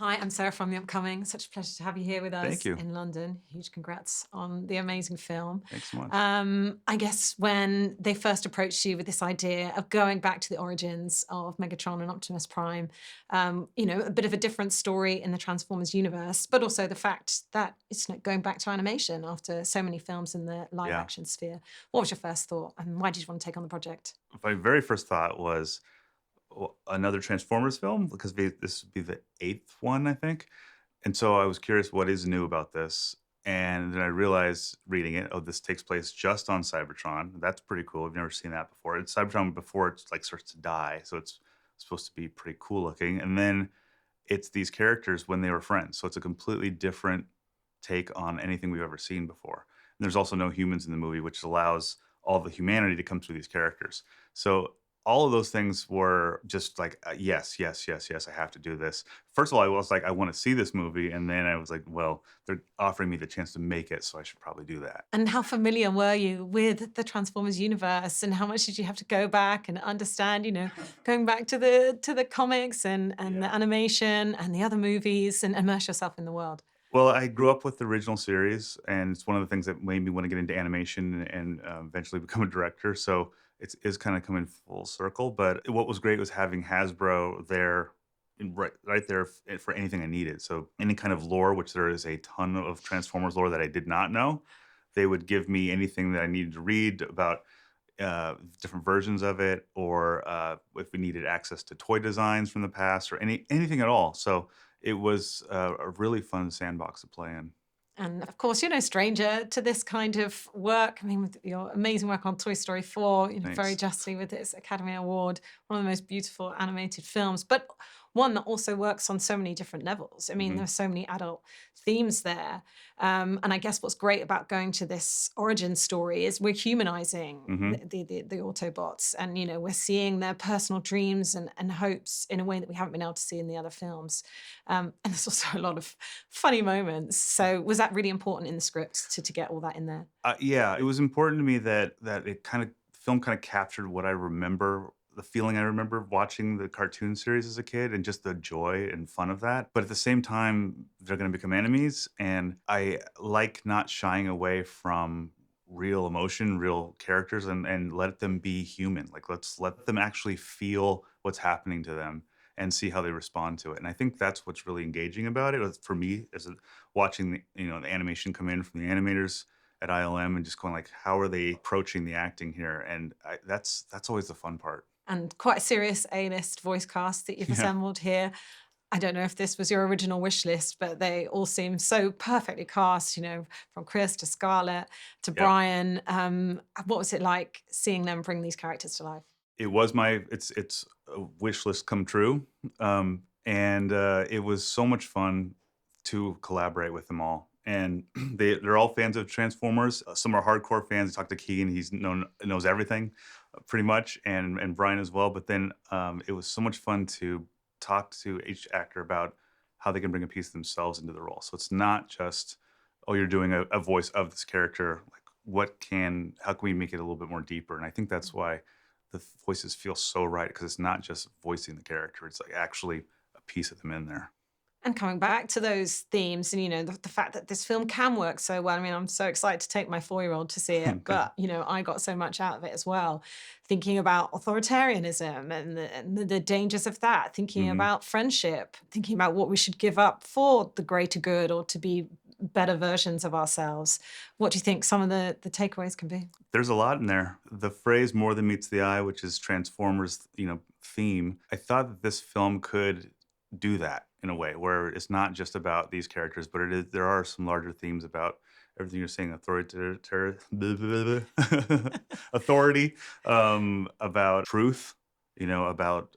Hi, I'm Sarah from The Upcoming. Such a pleasure to have you here with Thank us you. in London. Huge congrats on the amazing film. Thanks so much. I guess when they first approached you with this idea of going back to the origins of Megatron and Optimus Prime, a bit of a different story in the Transformers universe, but also the fact that it's not going back to animation after so many films in the live Yeah. action sphere. What was your first thought, and why did you want to take on the project? My very first thought was another Transformers film because this would be the eighth one, I think. And so I was curious what is new about this. And then I realized reading it, oh, this takes place just on Cybertron. That's pretty cool. I've never seen that before. It's Cybertron before it's like starts to die. So it's supposed to be pretty cool looking. And then it's these characters when they were friends. So it's a completely different take on anything we've ever seen before. And there's also no humans in the movie, which allows all the humanity to come through these characters. So all of those things were just like, yes, yes, yes, yes, I have to do this. First of all, I was like, I want to see this movie. And then I was like, well, they're offering me the chance to make it, so I should probably do that. And how familiar were you with the Transformers universe, and how much did you have to go back and understand, going back to the comics and Yeah. the animation and the other movies and immerse yourself in the world? Well, I grew up with the original series, and it's one of the things that made me want to get into animation and eventually become a director. So it's kind of coming full circle. But what was great was having Hasbro there, right there for anything I needed. So any kind of lore, which there is a ton of Transformers lore that I did not know, they would give me anything that I needed to read about different versions of it, or if we needed access to toy designs from the past, or anything at all. So it was a really fun sandbox to play in. And of course, you're no stranger to this kind of work. I mean, with your amazing work on Toy Story 4, very Thanks. justly with its Academy Award, one of the most beautiful animated films, but one that also works on so many different levels. I mean, Hmm. there's so many adult themes there. And I guess what's great about going to this origin story is we're humanizing Hmm. the Autobots, and we're seeing their personal dreams and hopes in a way that we haven't been able to see in the other films. And there's also a lot of funny moments. So was that really important in the script to get all that in there? Yeah, it was important to me that it kind of film kind of captured what I remember, the feeling I remember watching the cartoon series as a kid, and just the joy and fun of that. But at the same time, they're going to become enemies, and I like not shying away from real emotion, real characters, and let them be human. Like let's let them actually feel what's happening to them and see how they respond to it. And I think that's what's really engaging about it for me watching the animation come in from the animators at ILM and just going like, how are they approaching the acting here? And that's always the fun part. And quite a serious A-list voice cast that you've Yeah. assembled here. I don't know if this was your original wish list, but they all seem so perfectly cast, from Chris to Scarlett to Yep. Brian. What was it like seeing them bring these characters to life? It's a wish list come true. And it was so much fun to collaborate with them all. And they're all fans of Transformers. Some are hardcore fans. I talked to Keegan; knows everything, pretty much, and Brian as well. But then it was so much fun to talk to each actor about how they can bring a piece of themselves into the role. So it's not just, oh, you're doing a voice of this character. Like, how can we make it a little bit more deeper? And I think that's why the voices feel so right, because it's not just voicing the character; it's like actually a piece of them in there. And coming back to those themes and, the fact that this film can work so well. I mean, I'm so excited to take my 4-year-old to see it, Good. but, I got so much out of it as well. Thinking about authoritarianism and the dangers of that, thinking Mhm. about friendship, thinking about what we should give up for the greater good or to be better versions of ourselves. What do you think some of the takeaways can be? There's a lot in there. The phrase "more than meets the eye," which is Transformers, theme. I thought that this film could do that in a way where it's not just about these characters, but there are some larger themes about everything you're saying, authority, about truth, about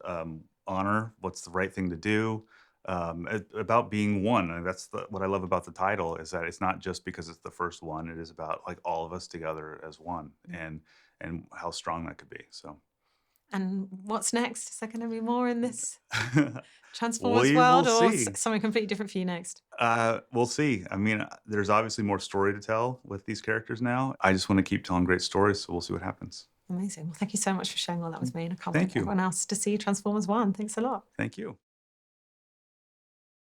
honor, what's the right thing to do, about being one. And that's what I love about the title, is that it's not just because it's the first one. It is about like all of us together as one, and how strong that could be. So And what's next? Is there going to be more in this Transformers we will world, or see. something completely different for you next? We'll see. I mean, there's obviously more story to tell with these characters now. I just want to keep telling great stories, so we'll see what happens. Amazing. Well, thank you so much for sharing all that with me, and I can't wait Thank for you. everyone else to see Transformers 1. Thanks a lot. Thank you.